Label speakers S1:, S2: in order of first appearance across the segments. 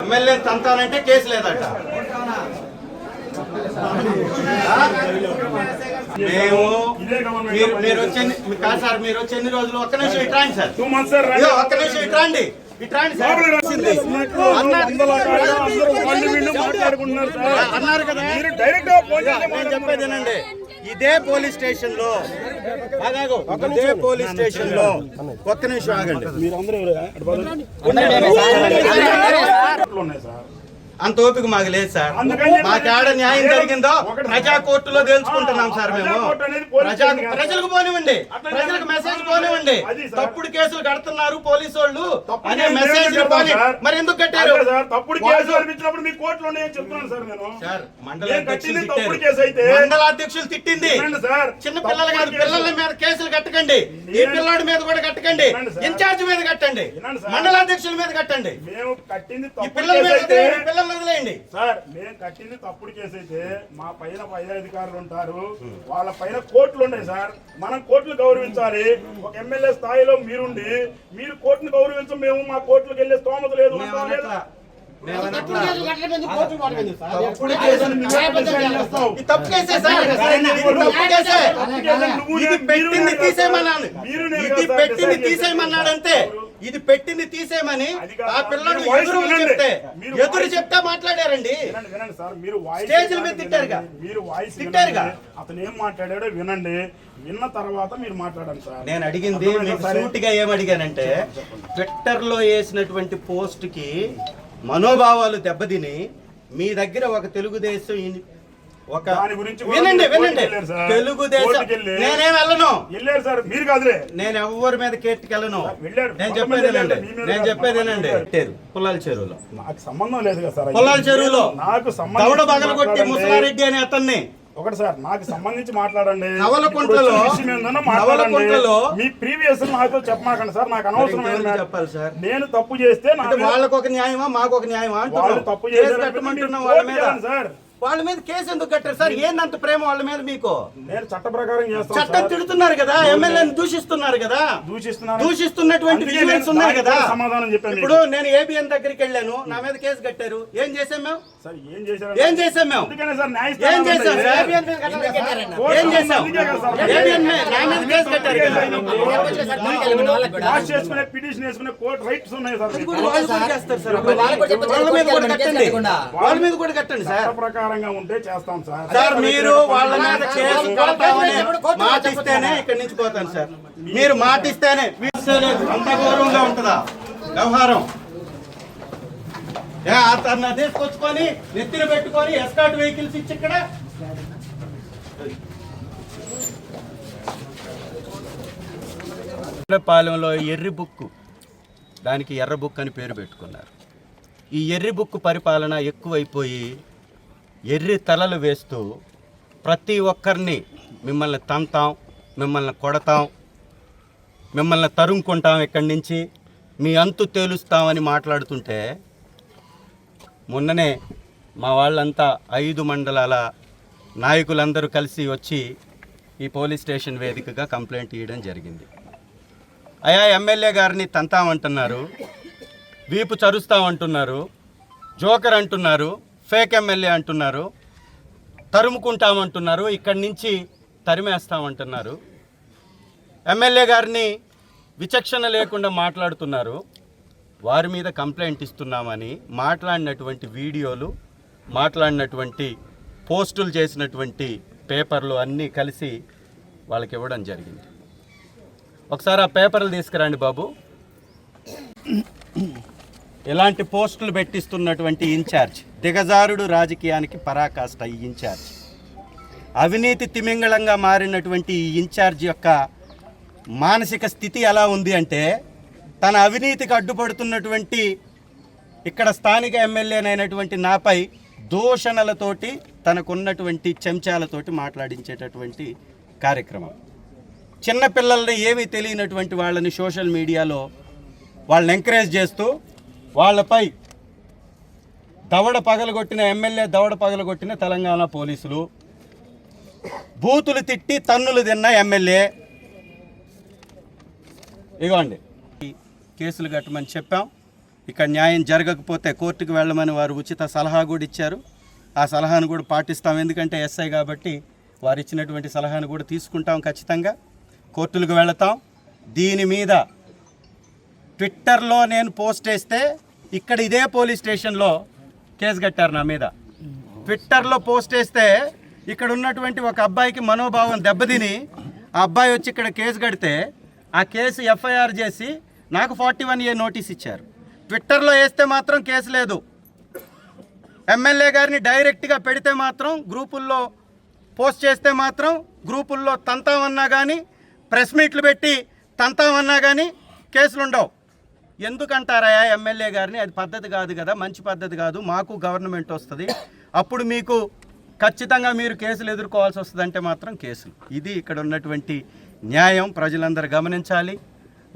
S1: ఎమ్మెల్యేని తంతానంటే కేసు లేదట. మేము మీరు వచ్చి కాదు సార్, మీరు వచ్చి ఎన్ని రోజులు? ఒక్క నిమిషం ఇట్రాండి సార్, ఒక్క నిమిషం ఇట్రాండి అన్నారు కదా. నేను చెప్పేదేనండి, ఇదే పోలీస్ స్టేషన్ లో ఒక్క నిమిషం ఆగండి. అంత ఓపిక మాకు లేదు సార్. మాకు ఆడ న్యాయం జరిగిందో ప్రజా కోర్టులో తెలుసుకుంటున్నాం సార్. మేము ప్రజలకు పోనివ్వండి, ప్రజలకు మెసేజ్ పోనివ్వండి. తప్పుడు కేసులు కడుతున్నారు పోలీసు వాళ్ళు అనే మెసేజ్ మరి ఎందుకు కట్టారు? సార్ మండల అధ్యక్షులు తిట్టింది చిన్న పిల్లలు కాదు, పిల్లల మీద కేసులు కట్టకండి. ఈ పిల్లాడి మీద కూడా కట్టకండి, ఇన్ఛార్జ్ మీద కట్టండి, మండల అధ్యక్షుల మీద కట్టండి. ఈ పిల్లల మీద వదిలేయండి
S2: సార్. మేము కట్టింది తప్పుడు కేసు అయితే మా పైన పై అధికారులు ఉంటారు, వాళ్ళ పైన కోర్టులు ఉన్నాయి సార్. మనం కోర్టులు గౌరవించాలి. ఒక ఎమ్మెల్యే స్థాయిలో మీరుండి మీరు కోర్టును గౌరవించం, మేము మా కోర్టులకు వెళ్ళే స్తోమత లేదు.
S1: తీసేయమన్నాడంతే, ఇది పెట్టింది తీసేయమని ఆ పిల్లడు ఎదురు చెప్తే మాట్లాడారండి. స్టేజ్ల మీద తిట్టారుగా,
S2: మీరు వాయిస్ తిట్టారుగా. అతను ఏం మాట్లాడాడో వినండి, విన్న తర్వాత మీరు మాట్లాడండి సార్.
S1: నేను అడిగింది సూటిగా ఏమడిగానంటే, ట్విట్టర్ లో వేసినటువంటి పోస్ట్ కి మనోభావాలు దెబ్బతిని మీ దగ్గర ఒక తెలుగుదేశం వినండి తెలుగుదేశం నేనేం వెళ్ళను, నేను ఎవరి మీద కేట్టుకెళ్ళను. నేను చెప్పేదేనండి పుల్లాల చెరువులో
S2: నాకు సంబంధం లేదు కదా సార్.
S1: పుల్లాల చెరువులో దవడ బగలు కొట్టి ముసలారెడ్డి అనే అతన్ని
S2: ఒకటి సార్ నాకు సంబంధించి మాట్లాడండి.
S1: నవలకుంటలో
S2: మీ ప్రీవియస్ నాతో చెప్పమాకండి సార్, నాకు అనవసరం
S1: చెప్పాలి సార్.
S2: నేను తప్పు చేస్తే
S1: వాళ్ళకు ఒక న్యాయమా మాకు ఒక న్యాయమా?
S2: తప్పు చేస్తే
S1: వాళ్ళ మీద సార్, వాళ్ళ మీద కేసు ఎందుకు కట్టారు సార్? ఏందంత ప్రేమ వాళ్ళ మీద మీకు?
S2: నేను చట్ట ప్రకారం చేస్తాను.
S1: చట్టం తిడుతున్నారు కదా, ఎమ్మెల్యేని దూషిస్తున్నారు కదా, దూషిస్తున్నటువంటి విజువల్స్ ఉన్నాయి కదా.
S2: సమాధానం చెప్పాను.
S1: ఇప్పుడు నేను ఏబిఎన్ దగ్గరికి వెళ్ళాను, నా మీద కేసు కట్టారు. ఏం చేసాం మేము? ఏం చేసాం మేము? ఏం చేసాం సార్? ఏం చేసాం? ఏబిఎన్ నా మీద కేసు కట్టారు కదా.
S2: పిటిషన్ వేసుకునే కోర్టు రైట్స్ ఉన్నాయి సార్.
S1: వాళ్ళ మీద కూడా కట్టండి, వాళ్ళ మీద కూడా కట్టండి సార్.
S2: ఉంటే చేస్తాం సార్.
S1: సార్ మీరు వాళ్ళ మీద కేసు కడతామని మాటిస్తేనే ఇక్కడి నుంచి పోతాను సార్. మీరు మాటిస్తేనే అంత గౌరవంగా ఉంటుందా వ్యవహారం? అతన్ని తీసుకొచ్చుకొని నెత్తిన పెట్టుకొని ఎస్కాట్ వెహికల్స్ ఇచ్చి ఇక్కడ పాలెంలో ఎర్రి బుక్, దానికి ఎర్ర బుక్ అని పేరు పెట్టుకున్నారు. ఈ ఎర్రి బుక్ పరిపాలన ఎక్కువైపోయి ఎర్రి తలలు వేస్తూ ప్రతి ఒక్కరిని మిమ్మల్ని తంతాం, మిమ్మల్ని కొడతాం, మిమ్మల్ని తరుముకుంటాం, ఇక్కడి నుంచి మీ అంతు తేలుస్తామని మాట్లాడుతుంటే మొన్ననే మా వాళ్ళంతా 5 మండలాల నాయకులందరూ కలిసి వచ్చి ఈ పోలీస్ స్టేషన్ వేదికగా కంప్లైంట్ ఇవ్వడం జరిగింది. అయా ఎమ్మెల్యే గారిని తంతామంటున్నారు, వీపు చరుస్తామంటున్నారు, జోకర్ అంటున్నారు, ఫేక్ ఎమ్మెల్యే అంటున్నారు, తరుముకుంటామంటున్నారు, ఇక్కడి నుంచి తరిమేస్తామంటున్నారు, ఎమ్మెల్యే గారిని విచక్షణ లేకుండా మాట్లాడుతున్నారు. వారి మీద కంప్లైంట్ ఇస్తున్నామని మాట్లాడినటువంటి వీడియోలు, మాట్లాడినటువంటి పోస్టులు చేసినటువంటి పేపర్లు అన్నీ కలిసి వాళ్ళకి ఇవ్వడం జరిగింది. ఒకసారి ఆ పేపర్లు తీసుకురండి బాబు. ఇలాంటి పోస్టులు పెట్టిస్తున్నటువంటి ఇన్ఛార్జ్, దిగజారుడు రాజకీయానికి పరాకాష్ట ఈ ఇన్ఛార్జ్, అవినీతి తిమింగళంగా మారినటువంటి ఈ ఇన్ఛార్జ్ యొక్క మానసిక స్థితి ఎలా ఉంది అంటే, తన అవినీతికి అడ్డుపడుతున్నటువంటి ఇక్కడ స్థానిక ఎమ్మెల్యేనైనటువంటి నాపై దూషణలతోటి తనకున్నటువంటి చెంచాలతోటి మాట్లాడించేటటువంటి కార్యక్రమం. చిన్నపిల్లల్ని ఏమీ తెలియనటువంటి వాళ్ళని సోషల్ మీడియాలో వాళ్ళని ఎంకరేజ్ చేస్తూ వాళ్ళపై దవడ పగలగొట్టిన ఎమ్మెల్యే, దవడ పగలగొట్టిన తెలంగాణ పోలీసులు, బూతులు తిట్టి తన్నులు తిన్న ఎమ్మెల్యే, ఇగోండి కేసులు కట్టమని చెప్పాం. ఇక్కడ న్యాయం జరగకపోతే కోర్టుకు వెళ్ళమని వారు ఉచిత సలహా కూడా ఇచ్చారు. ఆ సలహాను కూడా పాటిస్తాం, ఎందుకంటే ఎస్ఐ కాబట్టి వారు ఇచ్చినటువంటి సలహాను కూడా తీసుకుంటాం. ఖచ్చితంగా కోర్టులకు వెళతాం. దీని మీద ట్విట్టర్లో నేను పోస్ట్ వేస్తే ఇక్కడ ఇదే పోలీస్ స్టేషన్లో కేసు కట్టారు నా మీద. ట్విట్టర్లో పోస్ట్ వేస్తే ఇక్కడ ఉన్నటువంటి ఒక అబ్బాయికి మనోభావం దెబ్బతిని ఆ అబ్బాయి వచ్చి ఇక్కడ కేసు కడితే ఆ కేసు ఎఫ్ఐఆర్ చేసి నాకు 41A నోటీస్ ఇచ్చారు. ట్విట్టర్లో వేస్తే మాత్రం కేసు లేదు. ఎమ్మెల్యే గారిని డైరెక్ట్గా పెడితే మాత్రం, గ్రూపుల్లో పోస్ట్ చేస్తే మాత్రం, గ్రూపుల్లో తంతామన్నా కానీ, ప్రెస్ మీట్లు పెట్టి తంతామన్నా కానీ కేసులు ఉండవు. ఎందుకంటారా ఎమ్మెల్యే గారిని? అది పద్ధతి కాదు కదా, మంచి పద్ధతి కాదు. మాకు గవర్నమెంట్ వస్తుంది, అప్పుడు మీకు ఖచ్చితంగా మీరు కేసులు ఎదుర్కోవాల్సి వస్తుందంటే మాత్రం కేసులు. ఇది ఇక్కడ ఉన్నటువంటి న్యాయం. ప్రజలందరూ గమనించాలి.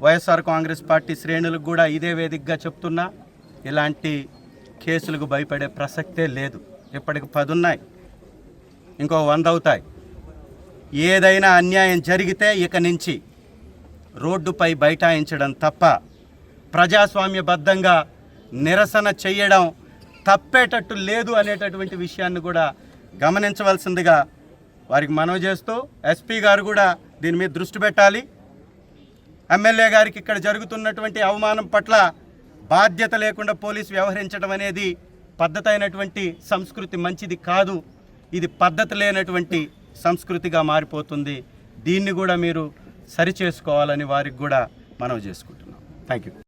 S1: వైఎస్ఆర్ కాంగ్రెస్ పార్టీ శ్రేణులకు కూడా ఇదే వేదికగా చెప్తున్నా, ఇలాంటి కేసులకు భయపడే ప్రసక్తే లేదు. ఇప్పటికి 10 ఉన్నాయి, ఇంకో 100 అవుతాయి. ఏదైనా అన్యాయం జరిగితే ఇక నుంచి రోడ్డుపై బైఠాయించడం తప్ప ప్రజాస్వామ్యబద్ధంగా నిరసన చేయడం తప్పేటట్టు లేదు అనేటటువంటి విషయాన్ని కూడా గమనించవలసిందిగా వారికి మనవి చేస్తూ, ఎస్పీ గారు కూడా దీని మీద దృష్టి పెట్టాలి. ఎమ్మెల్యే గారికి ఇక్కడ జరుగుతున్నటువంటి అవమానం పట్ల బాధ్యత లేకుండా పోలీసు వ్యవహరించడం అనేది పద్ధతి అయినటువంటి సంస్కృతి మంచిది కాదు. ఇది పద్ధతి లేనటువంటి సంస్కృతిగా మారిపోతుంది. దీన్ని కూడా మీరు సరిచేసుకోవాలని వారికి కూడా మనవి చేసుకుంటున్నాం. Thank you.